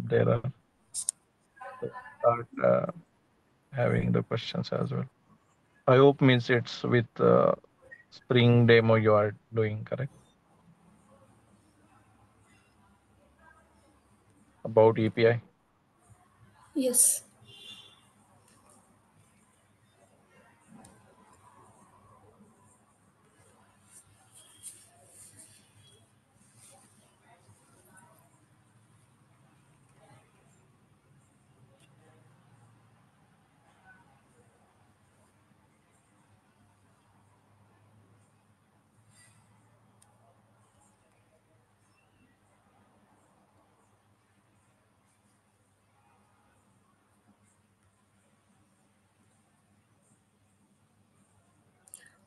there are start having the questions as well. I hope means it's with Spring demo you are doing, correct? About API. Yes.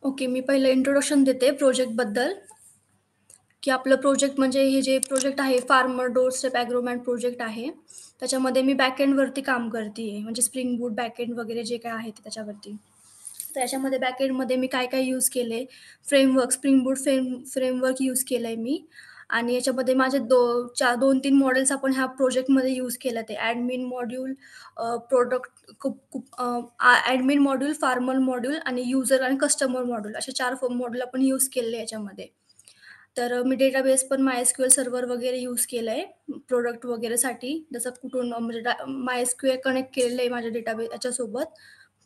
Okay, मी पहिलं introduction देते प्रोजेक्टबद्दल, की आपलं project म्हणजे हे जे project आहे फार्मर डोर स्टेप ॲग्रोमॅन प्रोजेक्ट आहे. त्याच्यामध्ये मी बॅकएंडवरती काम करतीये. म्हणजे स्प्रिंग बूट बॅकएंड वगैरे जे काही आहे ते त्याच्यावरती. तर याच्यामध्ये बॅकएंडमध्ये मी काय-काय यूज केले, फ्रेमवर्क स्प्रिंग बूट फ्रेमवर्क यूज केलंय मी आणि याच्यामध्ये माझे 2-3 मॉडेल्स आपण ह्या प्रोजेक्टमध्ये यूज केलं. ते ॲडमिन मॉड्यूल, प्रॉडक्ट खूप खूप ॲडमिन मॉड्यूल, फार्मर मॉड्यूल आणि युजर आणि कस्टमर मॉड्यूल असे 4 मॉड्यूल आपण यूज केले याच्यामध्ये. तर मी डेटाबेस पण MySQL सर्व्हर वगैरे यूज केलंय प्रॉडक्ट वगैरेसाठी. जसं कुठून म्हणजे MySQL कनेक्ट केलेलं आहे माझ्या डेटाबेस याच्यासोबत,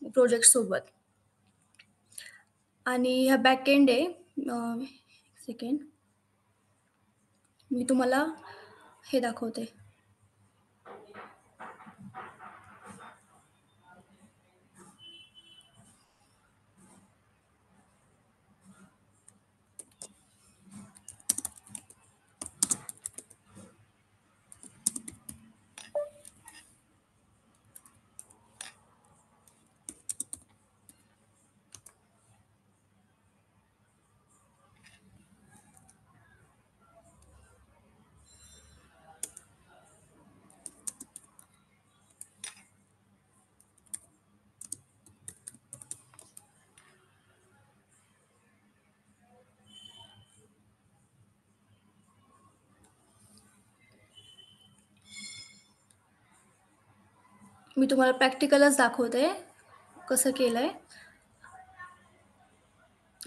प्रोजेक्टसोबत. आणि ह्या बॅकएंड आहे. एक सेकंड. मी तुम्हाला हे दाखवते. मी तुम्हाला प्रॅक्टिकलच दाखवते, कसं केलंय.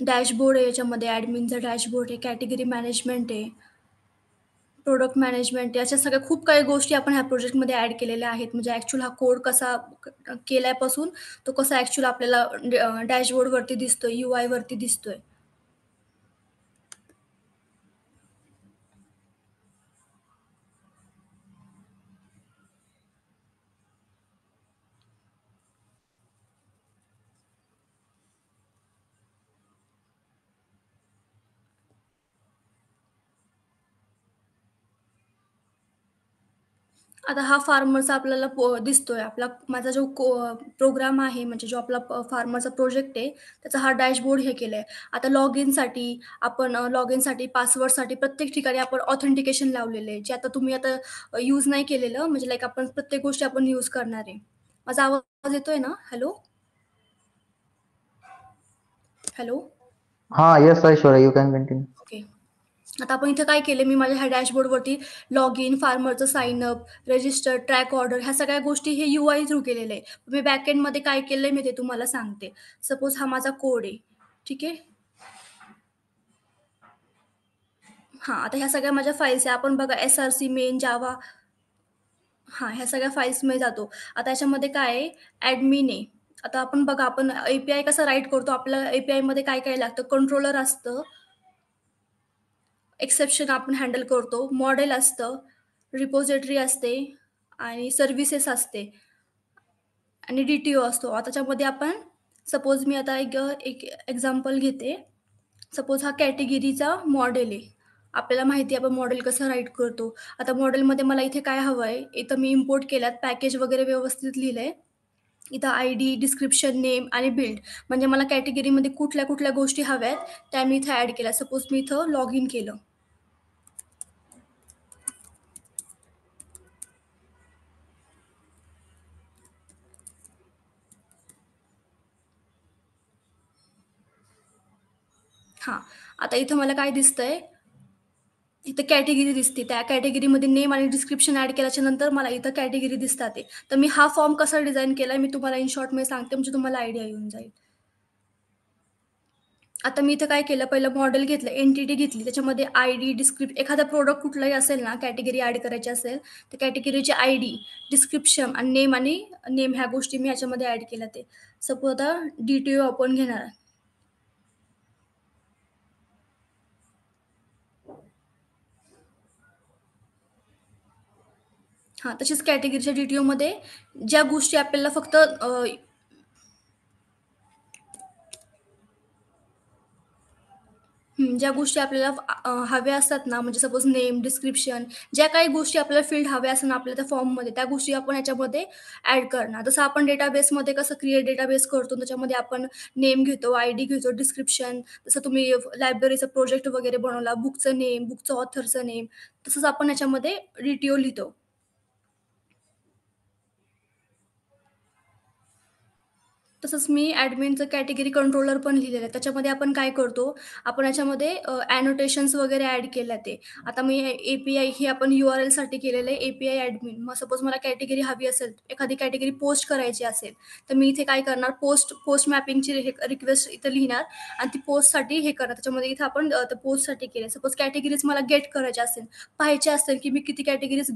डॅशबोर्ड आहे याच्यामध्ये, ॲडमिनचा डॅशबोर्ड आहे, कॅटेगरी मॅनेजमेंट आहे, प्रॉडक्ट मॅनेजमेंट आहे. अशा सगळ्या खूप काही गोष्टी आपण ह्या प्रोजेक्टमध्ये ॲड केलेल्या आहेत. म्हणजे ॲक्चुअल हा कोड कसा केल्यापासून तो कसा ॲक्चुअल आपल्याला डॅशबोर्डवरती दिसतोय, यूआयवरती दिसतोय. आता हा फार्मरचा आपल्याला दिसतोय. माझा जो प्रोग्राम आहे, म्हणजे जो आपला फार्मरचा प्रोजेक्ट आहे, त्याचा हा डॅशबोर्ड हे केलाय. आता लॉगिनसाठी, पासवर्डसाठी प्रत्येक ठिकाणी आपण ऑथेंटिकेशन लावलेलं आहे. जे आता तुम्ही आता यूज नाही केलेलं, म्हणजे लाइक आपण प्रत्येक गोष्टी आपण यूज करणार आहे. माझा आवाज येतोय ना? Hello? Hello? Yes, Aishwarya, you can continue. Okay. आता आपण इथे काय केले, मी माझ्या ह्या डॅशबोर्डवरती लॉग इन, फार्मरचं sign up, register, track order ह्या सगळ्या गोष्टी हे यूआय थ्रू केलेलं आहे. मी बॅकएंडमध्ये काय केलंय मी ते तुम्हाला सांगते. सपोज हा माझा कोड आहे. ठीक आहे. हां, आता ह्या सगळ्या माझ्या फाईल्स आहे. आपण बघा एसआरसी, मेन, जावा ह्या सगळ्या फाईल्समध्ये जातो. आता याच्यामध्ये काय आहे, ॲडमिन आहे. आता आपण बघा, आपण एपीआय कसं राईट करतो, आपल्याला एपीआयमध्ये काय-काय लागतं, कंट्रोलर असतं, एक्सेप्शन आपण हँडल करतो, मॉडेल असतं, रिपॉझिटरी असते आणि सर्व्हिसेस असते आणि डी-टी-ओ असतो. आता त्याच्यामध्ये आपण सपोज मी आता एक एक एक्झाम्पल घेते. सपोज हा कॅटेगरीचा मॉडेल आहे. आपल्याला माहिती आहे आपण मॉडेल कसं राईट करतो. आता मॉडेलमध्ये मला इथे काय हवं आहे, इथं मी इम्पोर्ट केल्यात, पॅकेज वगैरे व्यवस्थित लिहिलंय. इथं आयडी, डिस्क्रिप्शन, नेम आणि बिल्ड म्हणजे मला कॅटेगरीमध्ये कुठल्या-कुठल्या गोष्टी हव्यात, त्या मी इथे ॲड केल्या. सपोज मी इथं लॉग इन केलं. हां. आता इथं मला काय दिसतंय, इथं कॅटेगरी दिसते. त्या कॅटेगरीमध्ये नेम आणि डिस्क्रिप्शन ॲड केल्याच्या नंतर मला इथं कॅटेगरी दिसतात आहे. तर मी हा फॉर्म कसा डिझाइन केलाय मी तुम्हाला इन शॉर्टमध्ये सांगते म्हणजे तुम्हाला आयडिया येऊन जाईल. आता मी इथं काय केलं, पहिलं मॉडेल घेतलं, एंटिटी घेतली. त्याच्यामध्ये आयडी, एखादा प्रॉडक्ट कुठलाही असेल ना, कॅटेगरी ॲड करायची असेल, तर कॅटेगरीची आयडी, डिस्क्रिप्शन आणि नेम ह्या गोष्टी मी ह्याच्यामध्ये ॲड केल्या ते. सपोज आता DTO आपण घेणार. हां, तशीच कॅटेगरीच्या DTOमध्ये ज्या गोष्टी आपल्याला फक्त ज्या गोष्टी आपल्याला हव्या असतात ना, म्हणजे सपोज नेम, डिस्क्रिप्शन, ज्या काही गोष्टी आपल्याला फील्ड हव्या असतात ना आपल्या त्या फॉर्ममध्ये, त्या गोष्टी आपण याच्यामध्ये ॲड करणार. जसं आपण डेटाबेसमध्ये कसं क्रिएट डेटाबेस करतो, त्याच्यामध्ये आपण नेम घेतो, आयडी घेतो, डिस्क्रिप्शन. जसं तुम्ही लायब्ररीचा प्रोजेक्ट वगैरे बनवला, बुकचं नेम, बुकचं ऑथरचं नेम, तसंच आपण याच्यामध्ये DTO लिहितो. तसंच मी ॲडमिनचं कॅटेगरी कंट्रोलर पण लिहिलेलं आहे. त्याच्यामध्ये आपण काय करतो, आपण याच्यामध्ये ॲनोटेशन्स वगैरे ॲड केल्या ते. आता मी API हे आपण URLसाठी केलेलं आहे API ॲडमिन. मग सपोज मला कॅटेगरी हवी असेल, एखादी कॅटेगरी पोस्ट करायची असेल, तर मी इथे काय करणार पोस्ट मॅपिंगची रिक्वेस्ट इथं लिहिणार आणि ती पोस्टसाठी हे करणार. त्याच्यामध्ये इथं आपण त्या पोस्टसाठी केले. सपोज कॅटेगरीज मला गेट करायचे असेल, पाहायचे असेल, की मी किती कॅटेगरीज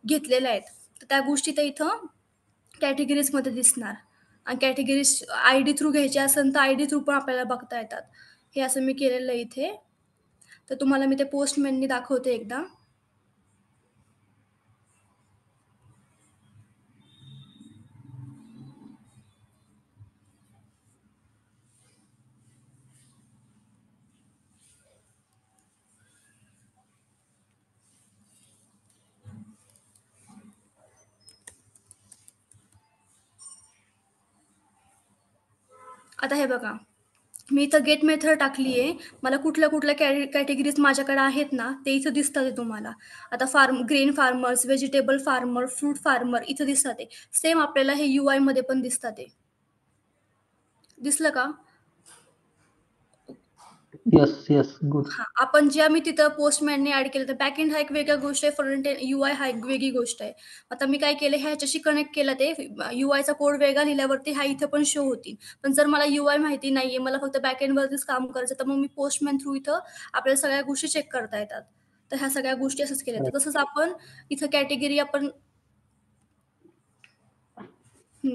घेतलेल्या आहेत. तर त्या गोष्टी त्या इथं कॅटेगरीजमध्ये दिसणार. आणि कॅटेगरीज आयडी थ्रू घ्यायची असेल तर आयडी थ्रू पण आपल्याला बघता येतात. हे असं मी केलेलं आहे इथे. तर तुम्हाला मी ते पोस्टमॅननी दाखवते एकदा. आता हे बघा, मी इथं गेट मेथड टाकली आहे. मला कुठल्या कॅटेगरीज माझ्याकडे आहेत ना, ते इथं दिसतात आहे तुम्हाला. आता grain farmers, vegetable farmer, fruit farmer इथं दिसतात आहे. सेम आपल्याला हे UIमध्ये पण दिसतात आहे. दिसलं का? Yes, good. हां, आपण ज्या मी तिथं पोस्टमॅनने ॲड केलं, तर बॅकएंड हा एक वेगळ्या गोष्ट आहे, फ्रंट एंड UI हा एक वेगळी गोष्ट आहे. आता मी काय केलं, ह्याच्याशी कनेक्ट केलं ते UIचा कोड वेगळा लिहिल्यावरती हा इथं पण शो होतील. पण जर मला UI माहिती नाहीये, मला फक्त बॅकएंडवरतीच काम करायचं, तर मग मी पोस्टमॅन थ्रू इथं आपल्याला सगळ्या गोष्टी चेक करता येतात. तर ह्या सगळ्या गोष्टी असंच केल्या. तर तसंच आपण इथं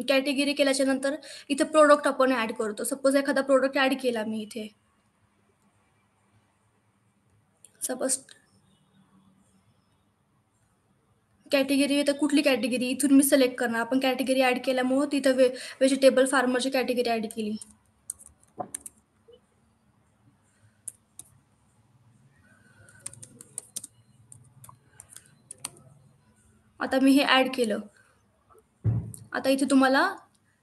कॅटेगरी केल्याच्यानंतर इथं प्रॉडक्ट आपण ॲड करतो. सपोज एखादा प्रॉडक्ट ॲड केला मी इथे. सपोज कॅटेगरी तर कुठली कॅटेगरी इथून मी सिलेक्ट करणार. आपण कॅटेगरी ॲड केल्यामुळं तिथं व्हेजिटेबल फार्मरची कॅटेगरी ॲड केली. आता मी हे ॲड केलं. आता इथे तुम्हाला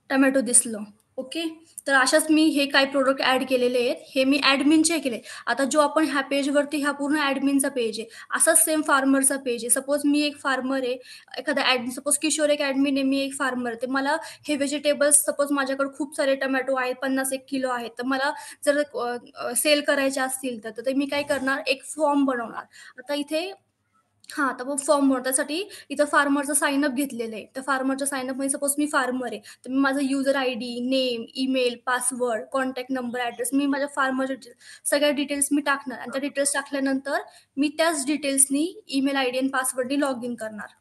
टोमॅटो दिसलं. ओके. तर अशाच मी हे काही प्रॉडक्ट ॲड केलेले आहेत. हे मी ॲडमिनचे केले. आता जो आपण ह्या पेजवरती हा पूर्ण ॲडमिनचा पेज आहे. असाच सेम फार्मरचा पेज आहे. सपोज मी एक फार्मर आहे. एखादा सपोज किशोर एक ॲडमिन आहे, मी एक फार्मर आहे. तर मला हे व्हेजिटेबल्स सपोज माझ्याकडे खूप सारे टोमॅटो आहेत, 50-1 किलो आहेत. तर मला जर सेल करायचे असतील तर तर मी काय करणार, एक फॉर्म बनवणार. आता इथे हां, तर मग फॉर्म भर त्यासाठी इथं फार्मरचं साइन अप घेतलेलं आहे. तर फार्मरच्या साइन अपमध्ये सपोज मी फार्मर आहे, तर मी माझा user ID, name, email, password, contact number, address मी माझ्या फार्मरच्या सगळ्या डिटेल्स मी टाकणार आणि त्या डिटेल्स टाकल्यानंतर मी त्याच डिटेल्सनी ईमेल आयडी आणि पासवर्डनी लॉग इन करणार.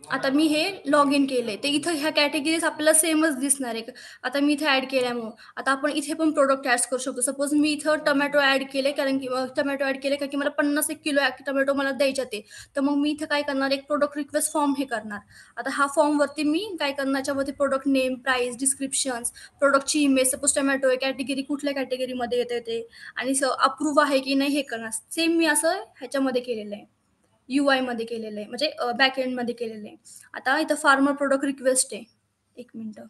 आता मी हे लॉग इन केलंय. तर इथं ह्या कॅटेगरीज आपल्याला सेमच दिसणार आहे. आता मी इथे ॲड केल्यामुळं. आता आपण इथे पण प्रॉडक्ट ॲड करू शकतो. सपोज मी इथं टोमॅटो ॲड केले कारण की टोमॅटो ॲड केले कारण की मला 50-1 किलो टोमॅटो मला द्यायचे ते. तर मग मी इथं काय करणार, एक प्रॉडक्ट रिक्वेस्ट फॉर्म हे करणार. आता हा फॉर्मवरती मी काय करणार, याच्यामध्ये प्रॉडक्ट नेम, प्राईस, डिस्क्रिप्शन्स, प्रॉडक्टची इमेज, सपोज टोमॅटो आहे, कॅटेगरी कुठल्या कॅटेगरीमध्ये येते ते आणि अप्रूव्ह आहे की नाही हे करणार. सेम मी असं ह्याच्यामध्ये केलेलं आहे. UIमध्ये केलेलं आहे म्हणजे बॅक एंडमध्ये केलेलं आहे. आता इथं फार्मर प्रॉडक्ट रिक्वेस्ट आहे. 1 मिनिटं.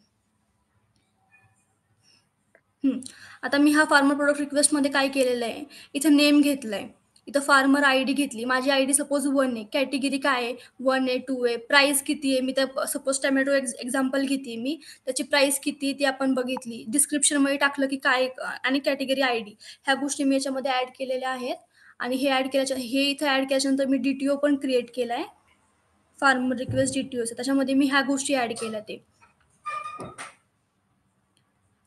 हं. आता मी हा फार्मर प्रॉडक्ट रिक्वेस्टमध्ये काय केलेलं आहे, इथं नेम घेतलंय. इथं फार्मर आय डी घेतली. माझी आय डी सपोज 1 आहे. कॅटेगरी काय आहे? 1 आहे, 2 आहे. प्राईस किती आहे? मी त्या सपोज टोमॅटो एक्झाम्पल घेते मी. त्याची प्राईस किती ती आपण बघितली. डिस्क्रिप्शनमध्ये टाकलं की काय आणि कॅटेगरी आयडी ह्या गोष्टी मी याच्यामध्ये ॲड केलेल्या आहेत. आणि हे इथं ॲड केल्याच्यानंतर मी डी-टी-ओ पण क्रिएट केलाय. Farmer request D-T-Ocha. त्याच्यामध्ये मी ह्या गोष्टी ॲड केल्या ते.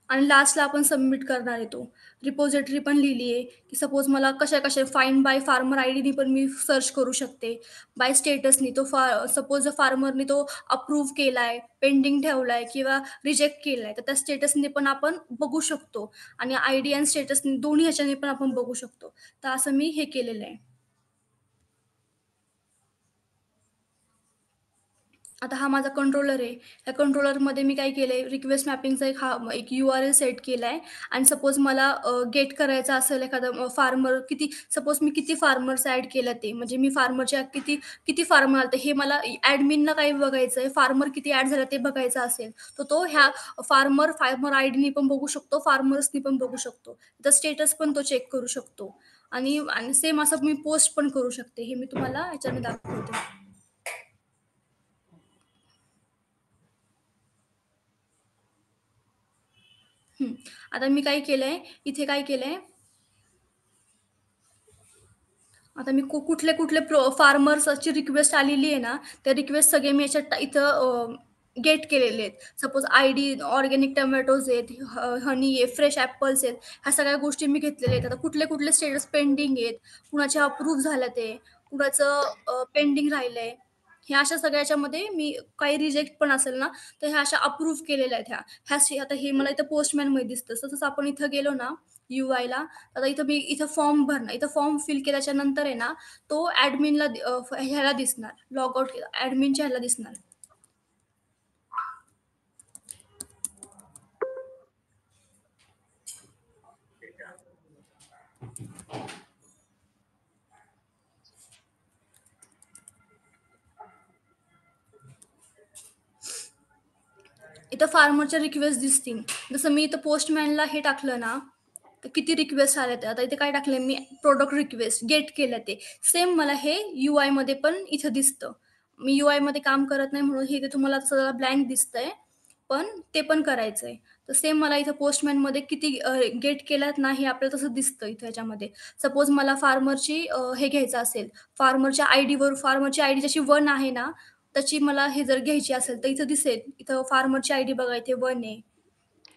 आणि लास्टला आपण सबमिट करणार आहे तो. रिपॉझिटरी पण लिहिली आहे, की सपोज मला कशा-कशा फाइंड बाय फार्मर आयडीनी पण मी सर्च करू शकते. बाय स्टेटसनी सपोज फार्मरनी तो अप्रूव्ह केलाय, पेंडिंग ठेवलाय किंवा रिजेक्ट केलाय, तर त्या स्टेटसनी पण आपण बघू शकतो आणि आयडी आणि स्टेटसनी दोन्ही ह्याच्याने पण आपण बघू शकतो. तर असं मी हे केलेलं आहे. आता हा माझा कंट्रोलर आहे. या कंट्रोलरमध्ये मी काय केलंय, रिक्वेस्ट मॅपिंगचा एक URL सेट केलाय आणि सपोज मला गेट करायचा असेल एखादा फार्मर सपोज मी किती फार्मर्स ॲड केल्या ते, म्हणजे मी फार्मरच्या किती फार्मर आले हे मला ॲडमिनला काय बघायचंय, फार्मर किती ॲड झाला ते बघायचं असेल, तर तो ह्या फार्मर आयडीनी पण बघू शकतो, फार्मर्सनी पण बघू शकतो. तर स्टेटस पण तो चेक करू शकतो आणि आणि सेम असं मी पोस्ट पण करू शकते. हे मी तुम्हाला ह्याच्याने दाखवते. हं. आता मी काय केलंय, इथे काय केलंय, आता मी कुठले फार्मर्सची रिक्वेस्ट आलेली आहे ना, त्या रिक्वेस्ट सगळे मी याच्यात इथं गेट केलेले आहेत. सपोज आयडी ऑर्गॅनिक टोमॅटोज आहेत, हनी आहे, फ्रेश ॲपल्स आहेत. ह्या सगळ्या गोष्टी मी घेतलेल्या आहेत. आता कुठले स्टेटस पेंडिंग आहेत, कुणाचे अप्रूव्ह झालं ते, कुणाचं पेंडिंग राहिलंय. ह्या अशा सगळ्याच्यामध्ये मी काही रिजेक्ट पण असेल ना, तर ह्या अशा अप्रूव्ह केलेल्या आहेत ह्या. आता हे मला इथं पोस्टमॅनमध्ये दिसतं. तसंच आपण इथं गेलो ना UIला, आता इथं फॉर्म भरणं, इथं फॉर्म फिल केल्याच्या नंतर आहे ना, तो ह्याला दिसणार, लॉग आउट ॲडमिनच्या ह्याला दिसणार. इथं फार्मरच्या रिक्वेस्ट दिसतील. जसं मी इथं पोस्टमॅनला हे टाकलं ना, तर किती रिक्वेस्ट आल्यात. आता इथे काय टाकलंय मी, प्रॉडक्ट रिक्वेस्ट गेट केलं ते. सेम मला हे UIमध्ये पण इथं दिसतं. मी UIमध्ये काम करत नाही म्हणून हे इथे तुम्हाला सगळं ब्लँक दिसतंय. पण ते पण करायचंय. तर सेम मला इथं पोस्टमॅनमध्ये किती गेट केल्यात ना, हे आपल्याला तसं दिसतं इथं ह्याच्यामध्ये. सपोज मला हे घ्यायचं असेल, फार्मरची आयडी जशी 1 आहे ना, त्याची मला हे जर घ्यायची असेल, तर इथं दिसेल. इथं फार्मरची आयडी बघा, इथे 1 आहे.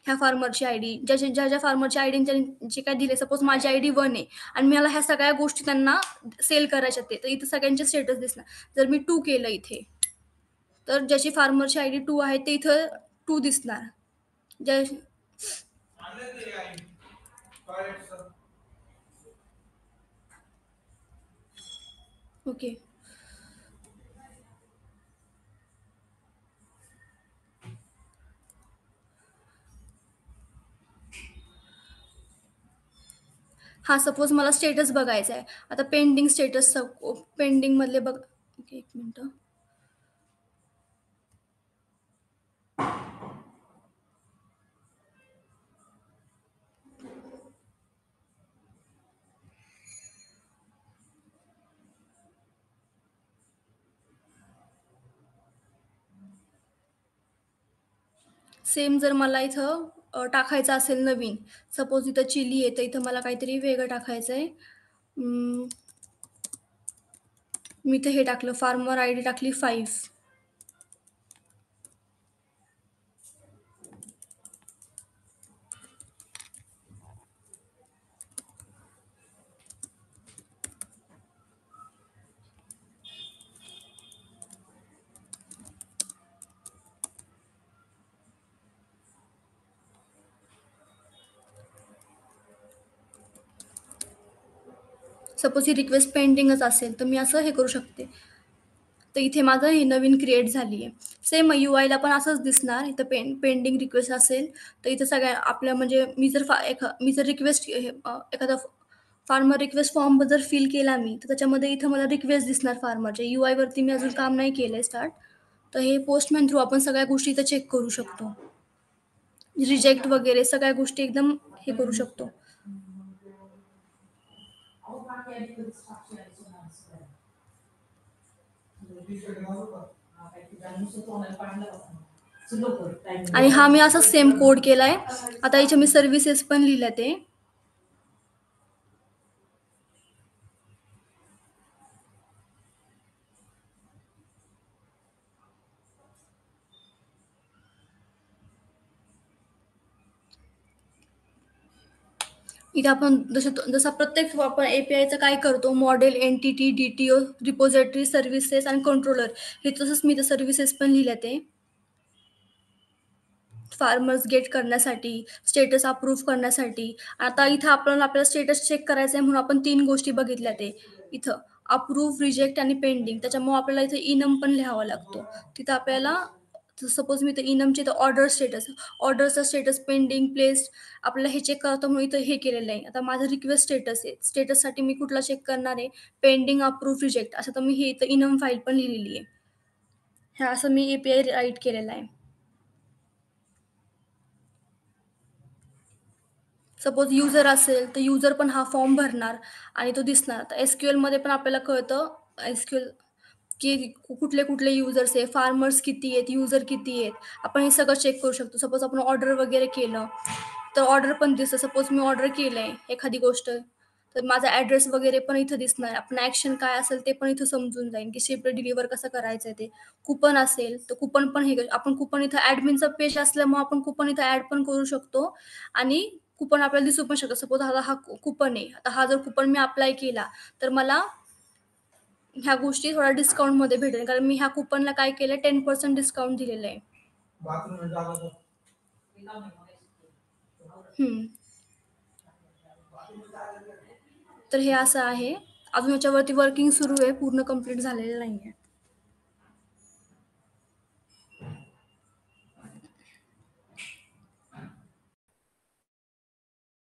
ह्या फार्मरची आयडी, ज्या फार्मरची आयडी त्यांनी जे काही दिले, सपोज माझी आयडी 1 आहे आणि मला ह्या सगळ्या गोष्टी त्यांना सेल करायच्या आहेत, तर इथं सगळ्यांचे स्टेटस दिसणार. जर मी 2 केलं इथे, तर ज्याची फार्मरची आयडी 2 आहे, ते इथं 2 दिसणार. ज्या ओके. हां, सपोज मला स्टेटस बघायचा आहे. आता पेंडिंगमधले बघ. ओके, 1 मिनिटं. सेम जर मला इथं टाकायचं असेल नवीन, सपोज इथं चिली आहे, तर इथं मला काहीतरी वेगळं टाकायचं आहे. मी इथं हे टाकलं, फार्मर आयडी टाकली 5. सपोज ही रिक्वेस्ट पेंडिंगच असेल, तर मी असं हे करू शकते. तर इथे माझं ही नवीन क्रिएट झाली आहे. सेम UIला पण असंच दिसणार. इथं पेंडिंग रिक्वेस्ट असेल, तर इथं सगळ्या आपल्या म्हणजे मी जर एखादा फार्मर रिक्वेस्ट फॉर्म जर फिल केला मी, तर त्याच्यामध्ये इथं मला रिक्वेस्ट दिसणार फार्मरच्या. UIवरती मी अजून काम नाही केलंय स्टार्ट. तर हे पोस्टमॅन थ्रू आपण सगळ्या गोष्टी इथं चेक करू शकतो. रिजेक्ट वगैरे सगळ्या गोष्टी एकदम हे करू शकतो. आणि हा मी असा सेम कोड केलाय. आता याच्या मी सर्व्हिसेस पण लिहिल्या ते. इथे आपण जसं प्रत्येक आपण एपीआयचं काय करतो, model, entity, DTO, repository, services आणि कंट्रोलर, हे तसंच मी ते सर्व्हिसेस पण लिहिल्या ते. फार्मर्स गेट करण्यासाठी, स्टेटस अप्रूव्ह करण्यासाठी. आता इथं आपल्याला स्टेटस चेक करायचं आहे म्हणून आपण 3 गोष्टी बघितल्या ते. इथं अप्रूव्ह, रिजेक्ट आणि पेंडिंग. त्याच्यामुळे आपल्याला इथे इनम पण लिहावा लागतो. तिथं आपल्याला सपोज मी इथं इनमचे ऑर्डरचा स्टेटस पेंडिंग, प्लेस्ड आपल्याला हे चेक करतो म्हणून इथं हे केलेलं आहे. आता माझं रिक्वेस्ट स्टेटस आहे. स्टेटससाठी मी कुठला चेक करणार आहे? पेंडिंग, अप्रूव्ह, रिजेक्ट असं तर मी हे इथं इनम फाईल पण लिहिलेली आहे. हे असं मी एपीआय राईट केलेलं आहे. सपोज युजर असेल तर युजर पण हा फॉर्म भरणार आणि तो दिसणार. आता एसक्यूएलमध्ये पण आपल्याला कळतं एसक्यूएल की कुठले युजर्स आहे, फार्मर्स किती आहेत, युजर किती आहेत. आपण हे सगळं चेक करू शकतो. सपोज आपण ऑर्डर वगैरे केलं तर ऑर्डर पण दिसतं. सपोज मी ऑर्डर केलं आहे एखादी गोष्ट, तर माझा ॲड्रेस वगैरे पण इथं दिसणार. आपण ॲक्शन काय असेल ते पण इथं समजून जाईल की शिप डिलिव्हर कसं करायचं आहे ते. कूपन असेल तर कूपन पण आपण कूपन इथं ॲडमिनचं पेज असल्यामुळे आपण कूपन इथं ॲड पण करू शकतो आणि कूपन आपल्याला दिसू पण शकतो. सपोज हा कूपन आहे. आता हा जर कूपन मी अप्लाय केला तर मला ह्या गोष्टी थोडा डिस्काउंटमध्ये भेटेल, कारण मी ह्या कूपनला काय केलं 10% डिस्काउंट दिलेलं आहे. तर हे असं आहे. अजून याच्यावरती वर्किंग सुरू आहे, पूर्ण कंप्लीट झालेलं नाही आहे.